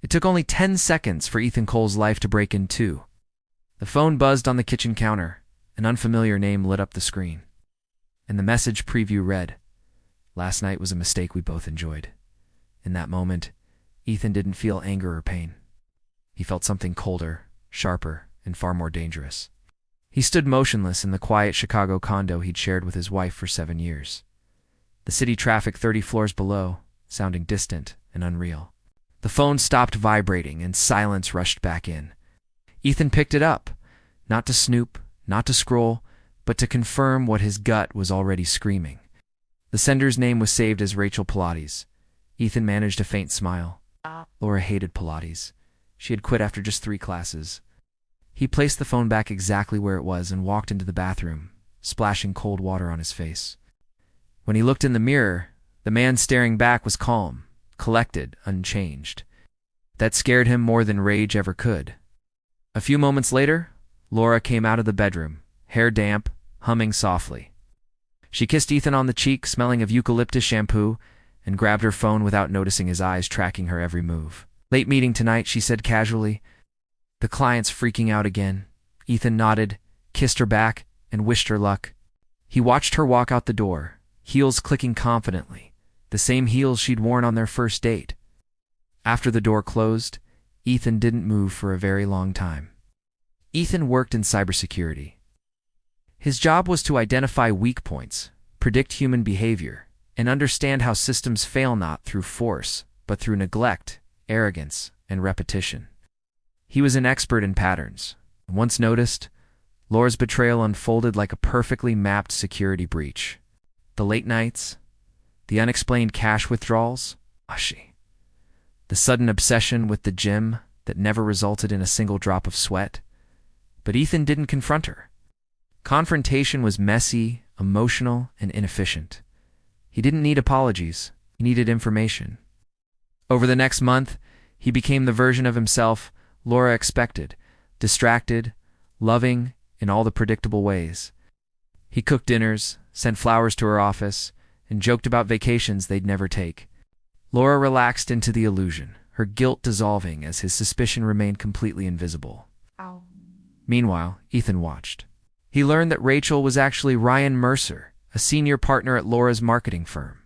It took only 10 seconds for Ethan Cole's life to break in two. The phone buzzed on the kitchen counter. An unfamiliar name lit up the screen. And the message preview read, "Last night was a mistake we both enjoyed." In that moment, Ethan didn't feel anger or pain. He felt something colder, sharper, and far more dangerous. He stood motionless in the quiet Chicago condo he'd shared with his wife for 7 years. The city traffic 30 floors below, sounding distant and unreal. The phone stopped vibrating and silence rushed back in. Ethan picked it up, not to snoop, not to scroll, but to confirm what his gut was already screaming. The sender's name was saved as Rachel Pilates. Ethan managed a faint smile. Laura hated Pilates. She had quit after just 3 classes. He placed the phone back exactly where it was and walked into the bathroom, splashing cold water on his face. When he looked in the mirror, the man staring back was calm, collected, unchanged. That scared him more than rage ever could. A few moments later, Laura came out of the bedroom, hair damp, humming softly. She kissed Ethan on the cheek, smelling of eucalyptus shampoo, and grabbed her phone without noticing his eyes tracking her every move. "Late meeting tonight," she said casually. "The client's freaking out again." Ethan nodded, kissed her back, and wished her luck. He watched her walk out the door, heels clicking confidently, the same heels she'd worn on their first date. After the door closed, Ethan didn't move for a very long time. Ethan worked in cybersecurity. His job was to identify weak points, predict human behavior, and understand how systems fail not through force, but through neglect, arrogance, and repetition. He was an expert in patterns. Once noticed, Laura's betrayal unfolded like a perfectly mapped security breach. The late nights, the unexplained cash withdrawals, the sudden obsession with the gym that never resulted in a single drop of sweat. But Ethan didn't confront her. Confrontation was messy, emotional, and inefficient. He didn't need apologies. He needed information. Over the next month, he became the version of himself Laura expected, distracted, loving in all the predictable ways. He cooked dinners, sent flowers to her office, and joked about vacations they'd never take. Laura relaxed into the illusion, her guilt dissolving as his suspicion remained completely invisible. Ow. Meanwhile, Ethan watched. He learned that Rachel was actually Ryan Mercer, a senior partner at Laura's marketing firm.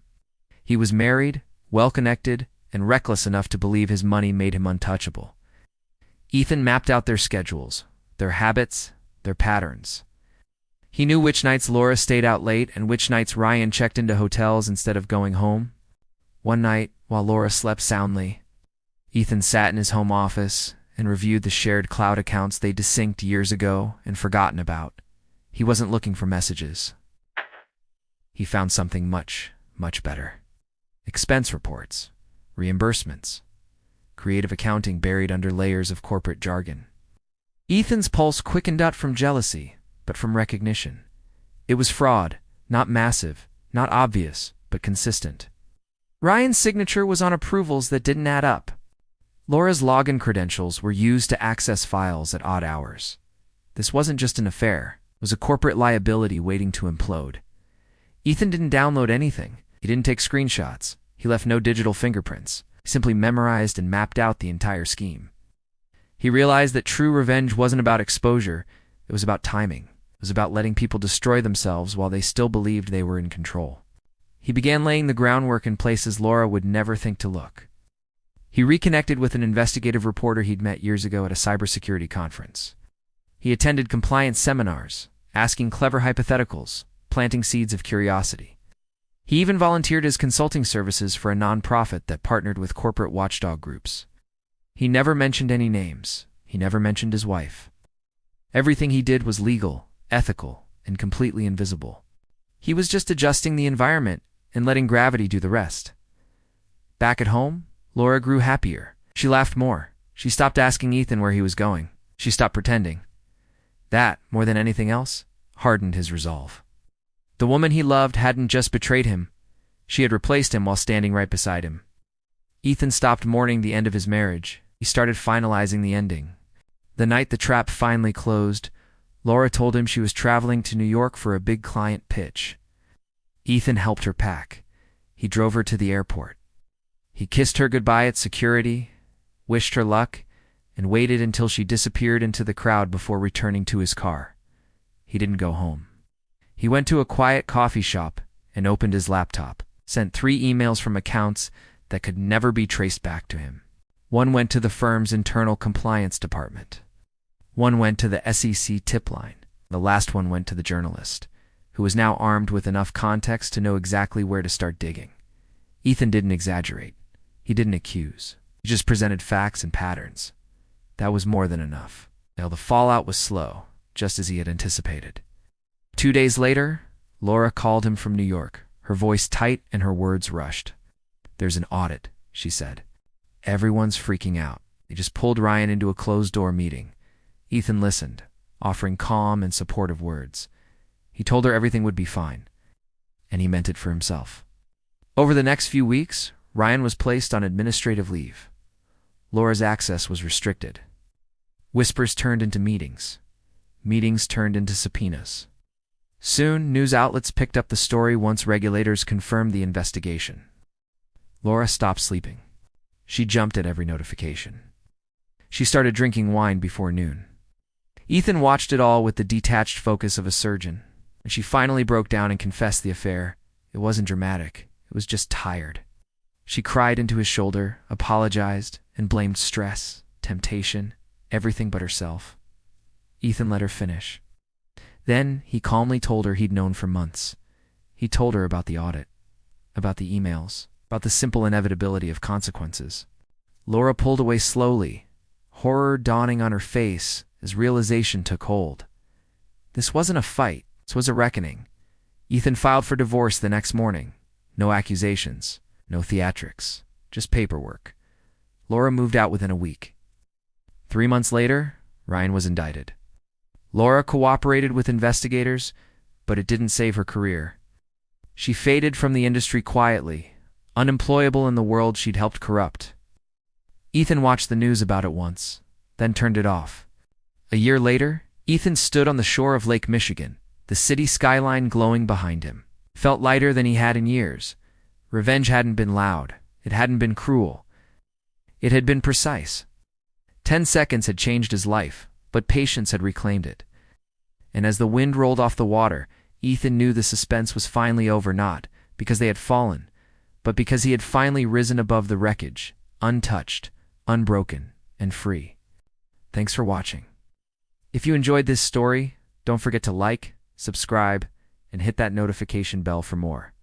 He was married, well-connected, and reckless enough to believe his money made him untouchable. Ethan mapped out their schedules, their habits, their patterns. He knew which nights Laura stayed out late and which nights Ryan checked into hotels instead of going home. One night, while Laura slept soundly, Ethan sat in his home office and reviewed the shared cloud accounts they'd desynced years ago and forgotten about. He wasn't looking for messages. He found something much, much better. Expense reports, reimbursements, creative accounting buried under layers of corporate jargon. Ethan's pulse quickened not from jealousy, but from recognition. It was fraud, not massive, not obvious, but consistent. Ryan's signature was on approvals that didn't add up. Laura's login credentials were used to access files at odd hours. This wasn't just an affair. It was a corporate liability waiting to implode. Ethan didn't download anything. He didn't take screenshots. He left no digital fingerprints. He simply memorized and mapped out the entire scheme. He realized that true revenge wasn't about exposure. It was about timing. It was about letting people destroy themselves while they still believed they were in control. He began laying the groundwork in places Laura would never think to look. He reconnected with an investigative reporter he'd met years ago at a cybersecurity conference. He attended compliance seminars, asking clever hypotheticals, planting seeds of curiosity. He even volunteered his consulting services for a nonprofit that partnered with corporate watchdog groups. He never mentioned any names. He never mentioned his wife. Everything he did was legal, ethical, and completely invisible. He was just adjusting the environment and letting gravity do the rest. Back at home, Laura grew happier. She laughed more. She stopped asking Ethan where he was going. She stopped pretending. That, more than anything else, hardened his resolve. The woman he loved hadn't just betrayed him. She had replaced him while standing right beside him. Ethan stopped mourning the end of his marriage. He started finalizing the ending. The night the trap finally closed, Laura told him she was traveling to New York for a big client pitch. Ethan helped her pack. He drove her to the airport. He kissed her goodbye at security, wished her luck, and waited until she disappeared into the crowd before returning to his car. He didn't go home. He went to a quiet coffee shop and opened his laptop, sent 3 emails from accounts that could never be traced back to him. One went to the firm's internal compliance department. One went to the SEC tip line. The last one went to the journalist, who was now armed with enough context to know exactly where to start digging. Ethan didn't exaggerate. He didn't accuse. He just presented facts and patterns. That was more than enough. Now, the fallout was slow, just as he had anticipated. 2 days later, Laura called him from New York, her voice tight and her words rushed. "There's an audit," she said. "Everyone's freaking out. They just pulled Ryan into a closed-door meeting." Ethan listened, offering calm and supportive words. He told her everything would be fine, and he meant it for himself. Over the next few weeks, Ryan was placed on administrative leave. Laura's access was restricted. Whispers turned into meetings. Meetings turned into subpoenas. Soon, news outlets picked up the story once regulators confirmed the investigation. Laura stopped sleeping. She jumped at every notification. She started drinking wine before noon. Ethan watched it all with the detached focus of a surgeon, and she finally broke down and confessed the affair. It wasn't dramatic. It was just tired. She cried into his shoulder, apologized, and blamed stress, temptation, everything but herself. Ethan let her finish. Then he calmly told her he'd known for months. He told her about the audit, about the emails, about the simple inevitability of consequences. Laura pulled away slowly, horror dawning on her face as realization took hold. This wasn't a fight. This was a reckoning. Ethan filed for divorce the next morning. No accusations, no theatrics, just paperwork. Laura moved out within a week. 3 months later, Ryan was indicted. Laura cooperated with investigators, but it didn't save her career. She faded from the industry quietly, unemployable in the world she'd helped corrupt. Ethan watched the news about it once, then turned it off. A year later, Ethan stood on the shore of Lake Michigan, the city skyline glowing behind him. Felt lighter than he had in years. Revenge hadn't been loud. It hadn't been cruel. It had been precise. 10 seconds had changed his life, but patience had reclaimed it. And as the wind rolled off the water, Ethan knew the suspense was finally over, not because they had fallen, but because he had finally risen above the wreckage, untouched, unbroken, and free. Thanks for watching. If you enjoyed this story, don't forget to like, subscribe, and hit that notification bell for more.